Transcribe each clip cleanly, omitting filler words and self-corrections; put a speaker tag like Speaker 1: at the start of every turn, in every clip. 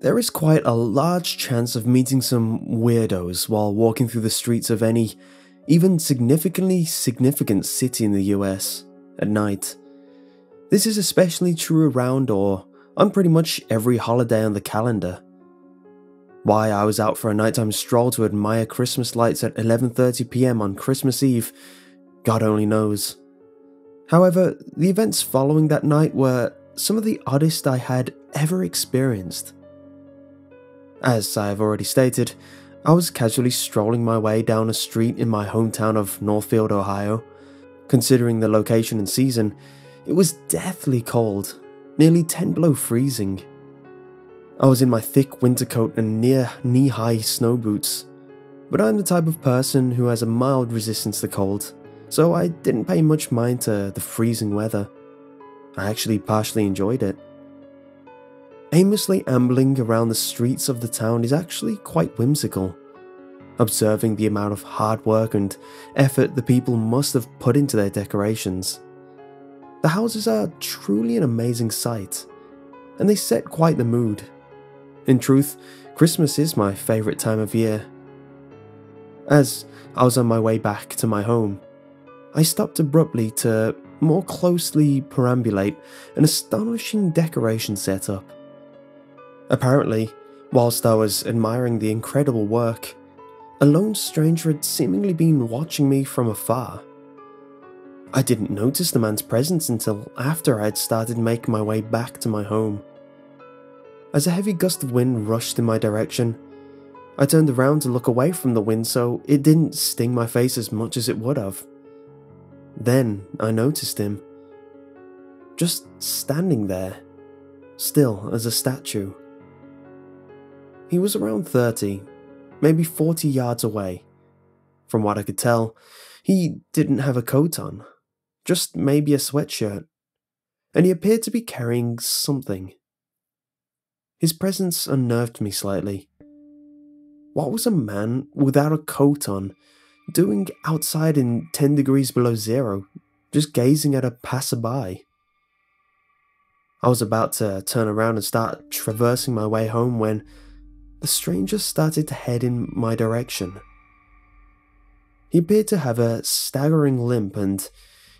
Speaker 1: There is quite a large chance of meeting some weirdos while walking through the streets of any, even significantly significant city in the US at night. This is especially true around or on pretty much every holiday on the calendar. Why I was out for a nighttime stroll to admire Christmas lights at 11:30 PM on Christmas Eve, God only knows. However, the events following that night were some of the oddest I had ever experienced. As I have already stated, I was casually strolling my way down a street in my hometown of Northfield, Ohio. Considering the location and season, it was deathly cold, nearly 10 below freezing. I was in my thick winter coat and near knee-high snow boots, but I'm the type of person who has a mild resistance to cold, so I didn't pay much mind to the freezing weather. I actually partially enjoyed it. Aimlessly ambling around the streets of the town is actually quite whimsical, observing the amount of hard work and effort the people must have put into their decorations. The houses are truly an amazing sight, and they set quite the mood. In truth, Christmas is my favourite time of year. As I was on my way back to my home, I stopped abruptly to more closely perambulate an astonishing decoration setup. Apparently, whilst I was admiring the incredible work, a lone stranger had seemingly been watching me from afar. I didn't notice the man's presence until after I had started making my way back to my home. As a heavy gust of wind rushed in my direction, I turned around to look away from the wind so it didn't sting my face as much as it would have. Then I noticed him, just standing there, still as a statue. He was around 30, maybe 40 yards away. From what I could tell, he didn't have a coat on, just maybe a sweatshirt, and he appeared to be carrying something. His presence unnerved me slightly. What was a man without a coat on doing outside in 10 degrees below zero, just gazing at a passerby? I was about to turn around and start traversing my way home when the stranger started to head in my direction. He appeared to have a staggering limp, and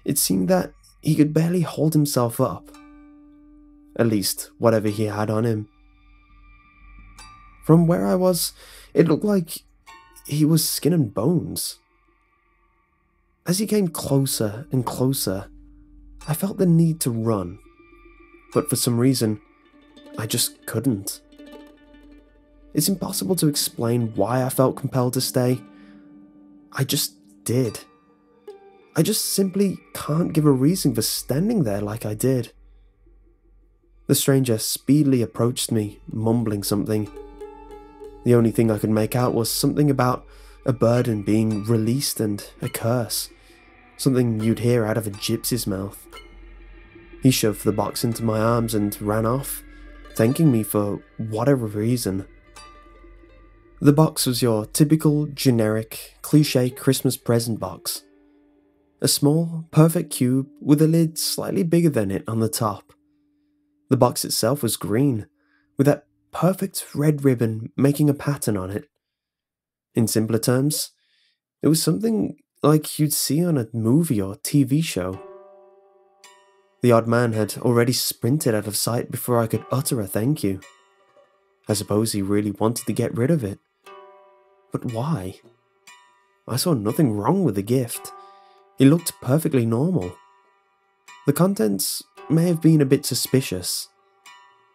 Speaker 1: it seemed that he could barely hold himself up. At least, whatever he had on him. From where I was, it looked like he was skin and bones. As he came closer and closer, I felt the need to run, but for some reason, I just couldn't. It's impossible to explain why I felt compelled to stay. I just did. I just simply can't give a reason for standing there like I did. The stranger speedily approached me, mumbling something. The only thing I could make out was something about a burden being released and a curse, something you'd hear out of a gypsy's mouth. He shoved the box into my arms and ran off, thanking me for whatever reason. The box was your typical, generic, cliché Christmas present box. A small, perfect cube with a lid slightly bigger than it on the top. The box itself was green, with that perfect red ribbon making a pattern on it. In simpler terms, it was something like you'd see on a movie or TV show. The odd man had already sprinted out of sight before I could utter a thank you. I suppose he really wanted to get rid of it. But why? I saw nothing wrong with the gift. It looked perfectly normal. The contents may have been a bit suspicious,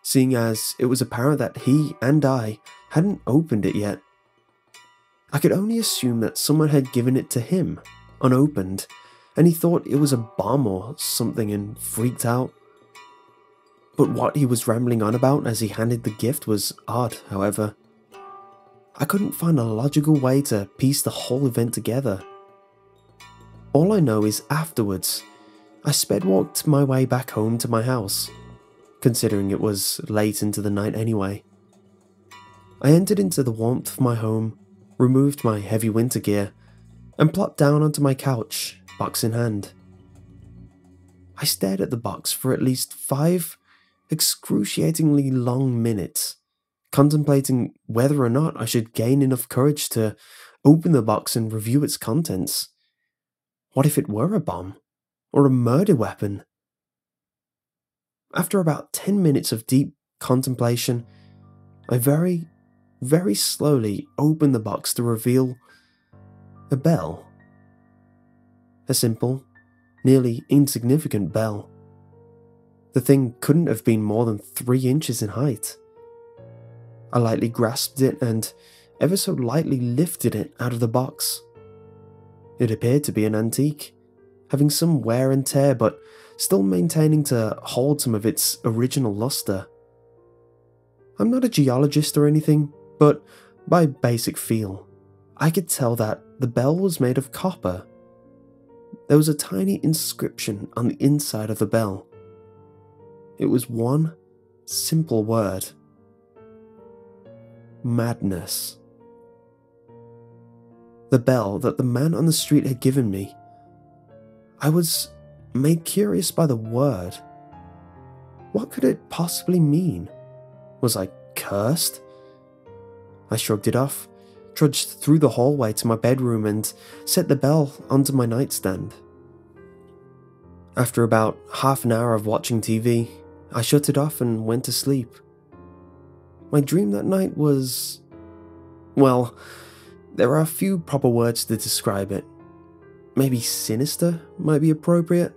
Speaker 1: seeing as it was apparent that he and I hadn't opened it yet. I could only assume that someone had given it to him, unopened, and he thought it was a bomb or something and freaked out. But what he was rambling on about as he handed the gift was odd, however. I couldn't find a logical way to piece the whole event together. All I know is afterwards, I sped-walked my way back home to my house, considering it was late into the night anyway. I entered into the warmth of my home, removed my heavy winter gear, and plopped down onto my couch, box in hand. I stared at the box for at least 5 excruciatingly long minutes, contemplating whether or not I should gain enough courage to open the box and review its contents. What if it were a bomb? Or a murder weapon? After about 10 minutes of deep contemplation, I very, very slowly opened the box to reveal a bell. A simple, nearly insignificant bell. The thing couldn't have been more than 3 inches in height. I lightly grasped it and ever so lightly lifted it out of the box. It appeared to be an antique, having some wear and tear but still maintaining to hold some of its original luster. I'm not a geologist or anything, but by basic feel, I could tell that the bell was made of copper. There was a tiny inscription on the inside of the bell. It was one simple word: madness. The bell that the man on the street had given me. I was made curious by the word. What could it possibly mean? Was I cursed? I shrugged it off, trudged through the hallway to my bedroom and set the bell onto my nightstand. After about half an hour of watching TV, I shut it off and went to sleep. My dream that night was... well, there are a few proper words to describe it. Maybe sinister might be appropriate,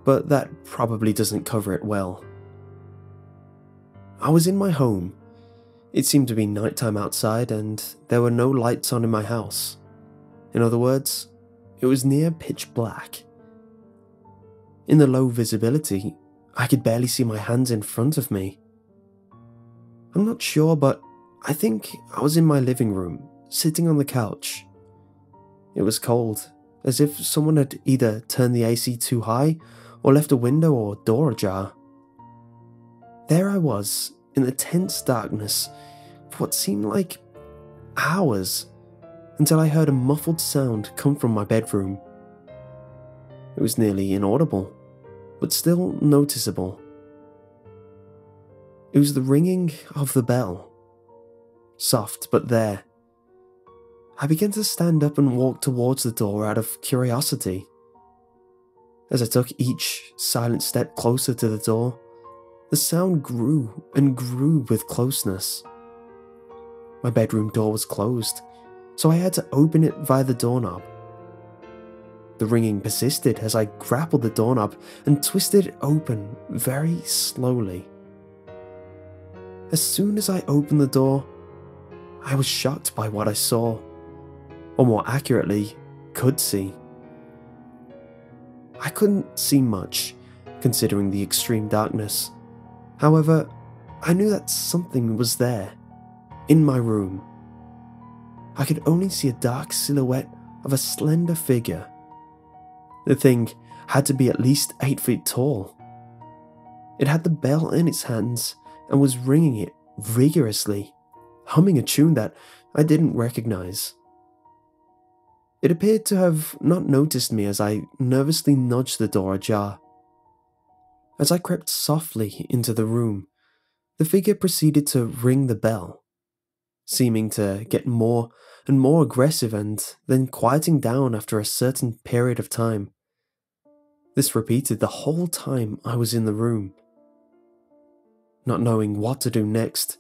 Speaker 1: but that probably doesn't cover it well. I was in my home. It seemed to be nighttime outside and there were no lights on in my house. In other words, it was near pitch black. In the low visibility, I could barely see my hands in front of me. I'm not sure, but I think I was in my living room, sitting on the couch. It was cold, as if someone had either turned the AC too high or left a window or door ajar. There I was, in the tense darkness, for what seemed like hours, until I heard a muffled sound come from my bedroom. It was nearly inaudible, but still noticeable. It was the ringing of the bell. Soft, but there. I began to stand up and walk towards the door out of curiosity. As I took each silent step closer to the door, the sound grew and grew with closeness. My bedroom door was closed, so I had to open it via the doorknob. The ringing persisted as I grappled the doorknob and twisted it open very slowly. As soon as I opened the door, I was shocked by what I saw, or more accurately, could see. I couldn't see much, considering the extreme darkness. However, I knew that something was there, in my room. I could only see a dark silhouette of a slender figure. The thing had to be at least 8 feet tall. It had the bell in its hands and was ringing it vigorously, humming a tune that I didn't recognize. It appeared to have not noticed me as I nervously nudged the door ajar. As I crept softly into the room, the figure proceeded to ring the bell, seeming to get more and more aggressive and then quieting down after a certain period of time. This repeated the whole time I was in the room. Not knowing what to do next,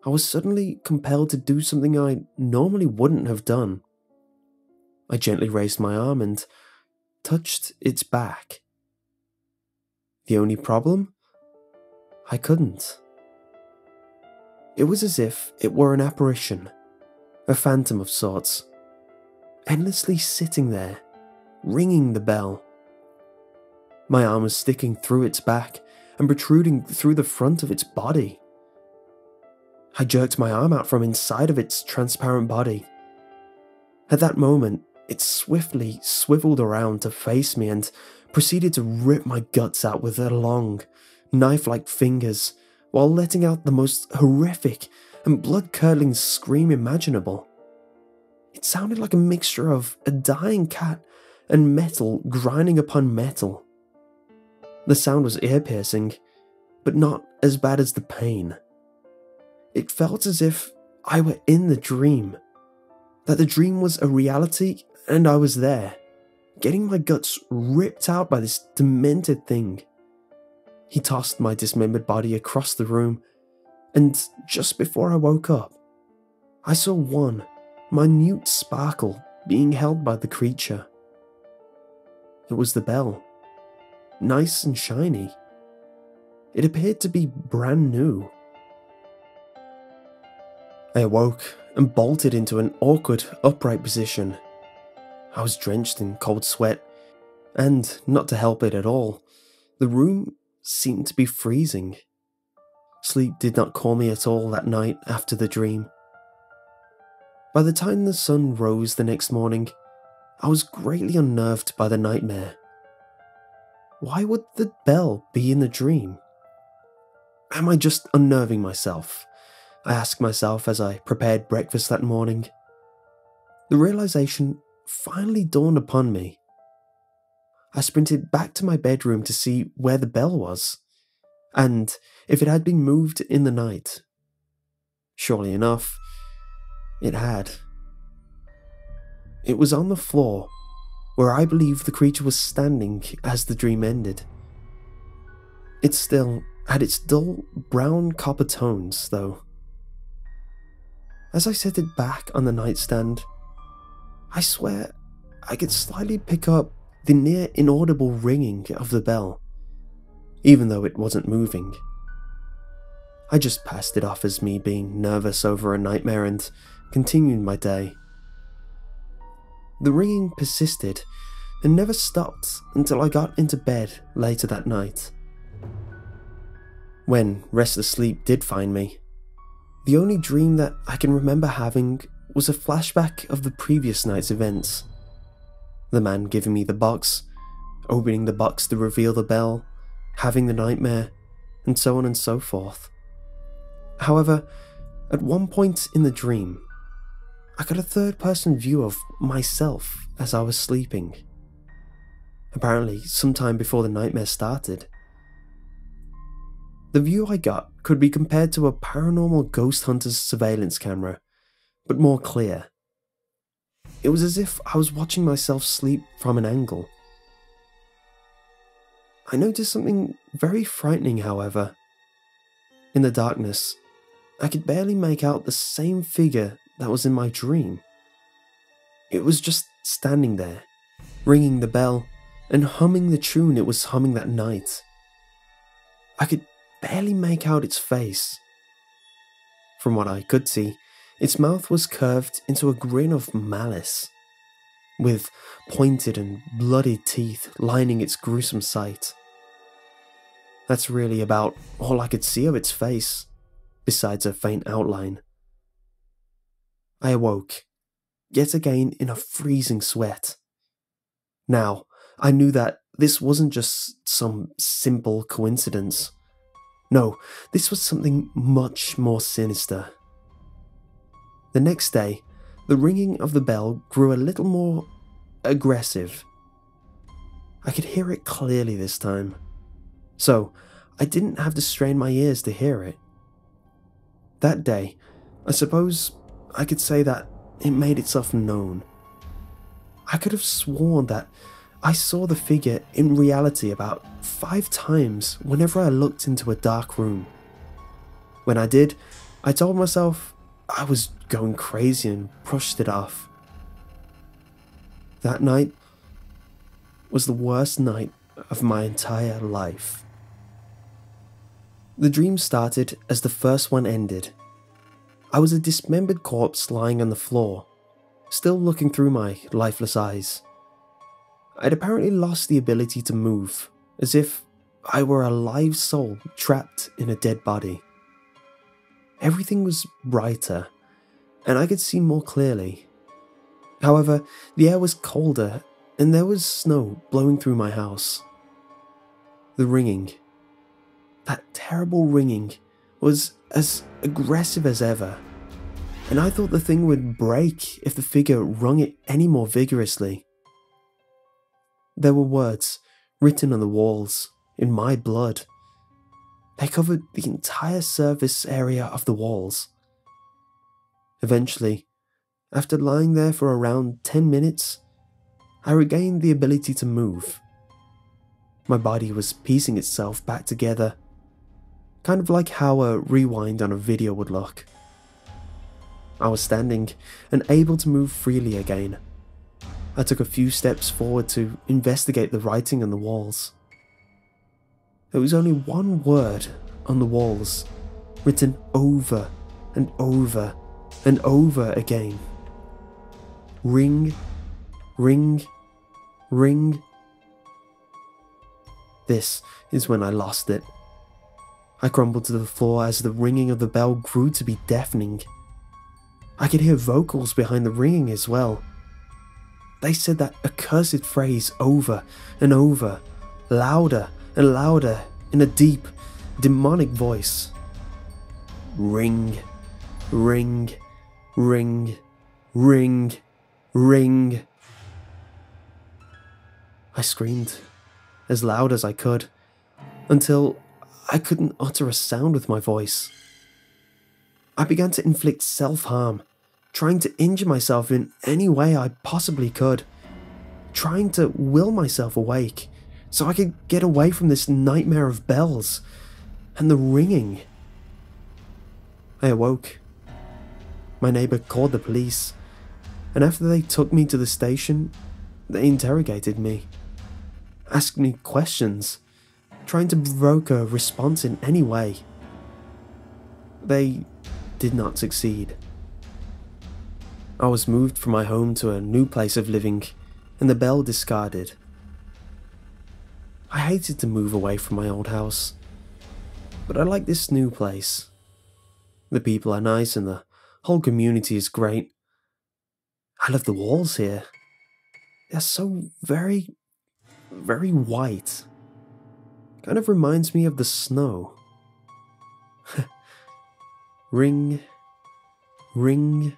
Speaker 1: I was suddenly compelled to do something I normally wouldn't have done. I gently raised my arm and touched its back. The only problem? I couldn't. It was as if it were an apparition, a phantom of sorts, endlessly sitting there, ringing the bell. My arm was sticking through its back and protruding through the front of its body. I jerked my arm out from inside of its transparent body. At that moment, it swiftly swiveled around to face me and proceeded to rip my guts out with their long, knife-like fingers while letting out the most horrific and blood-curdling scream imaginable. It sounded like a mixture of a dying cat and metal grinding upon metal. The sound was ear-piercing, but not as bad as the pain. It felt as if I were in the dream, that the dream was a reality and I was there, getting my guts ripped out by this demented thing. He tossed my dismembered body across the room, and just before I woke up, I saw one minute sparkle being held by the creature. It was the bell, nice and shiny. It appeared to be brand new. I awoke and bolted into an awkward, upright position. I was drenched in cold sweat, and, not to help it at all, the room seemed to be freezing. Sleep did not call me at all that night after the dream. By the time the sun rose the next morning, I was greatly unnerved by the nightmare. Why would the bell be in the dream? Am I just unnerving myself? I asked myself as I prepared breakfast that morning. The realization finally dawned upon me. I sprinted back to my bedroom to see where the bell was, and if it had been moved in the night. Surely enough, it had. It was on the floor, where I believe the creature was standing as the dream ended. It still had its dull brown copper tones, though. As I set it back on the nightstand, I swear I could slightly pick up the near inaudible ringing of the bell, even though it wasn't moving. I just passed it off as me being nervous over a nightmare and continued my day. The ringing persisted and never stopped until I got into bed later that night. When restless sleep did find me, the only dream that I can remember having was a flashback of the previous night's events. The man giving me the box, opening the box to reveal the bell, having the nightmare, and so on and so forth. However, at one point in the dream, I got a third-person view of myself as I was sleeping. Apparently, sometime before the nightmare started. The view I got could be compared to a paranormal ghost hunter's surveillance camera, but more clear. It was as if I was watching myself sleep from an angle. I noticed something very frightening, however. In the darkness, I could barely make out the same figure that was in my dream. It was just standing there, ringing the bell and humming the tune it was humming that night. I could barely make out its face. From what I could see, its mouth was curved into a grin of malice, with pointed and bloody teeth lining its gruesome sight. That's really about all I could see of its face, besides a faint outline. I awoke, yet again in a freezing sweat. Now, I knew that this wasn't just some simple coincidence. No, this was something much more sinister. The next day, the ringing of the bell grew a little more aggressive. I could hear it clearly this time, so I didn't have to strain my ears to hear it. That day, I suppose I could say that it made itself known. I could have sworn that I saw the figure in reality about 5 times whenever I looked into a dark room. When I did, I told myself I was going crazy and brushed it off. That night was the worst night of my entire life. The dream started as the first one ended. I was a dismembered corpse lying on the floor, still looking through my lifeless eyes. I'd apparently lost the ability to move, as if I were a live soul trapped in a dead body. Everything was brighter, and I could see more clearly. However, the air was colder, and there was snow blowing through my house. The ringing, that terrible ringing, was as aggressive as ever, and I thought the thing would break if the figure rung it any more vigorously. There were words written on the walls, in my blood. They covered the entire surface area of the walls. Eventually, after lying there for around 10 minutes, I regained the ability to move. My body was piecing itself back together, kind of like how a rewind on a video would look. I was standing and able to move freely again. I took a few steps forward to investigate the writing on the walls. There was only one word on the walls, written over and over and over again. Ring, ring, ring. This is when I lost it. I crumbled to the floor as the ringing of the bell grew to be deafening. I could hear vocals behind the ringing as well. They said that accursed phrase over and over, louder and louder in a deep, demonic voice. Ring, ring, ring, ring, ring. I screamed as loud as I could until I couldn't utter a sound with my voice. I began to inflict self-harm, trying to injure myself in any way I possibly could, trying to will myself awake so I could get away from this nightmare of bells and the ringing. I awoke. My neighbour called the police, and after they took me to the station, they interrogated me, asked me questions, trying to provoke a response in any way. They did not succeed. I was moved from my home to a new place of living, and the bell discarded. I hated to move away from my old house, but I like this new place. The people are nice and the whole community is great. I love the walls here. They're so very, very white. Kind of reminds me of the snow. Ring, ring,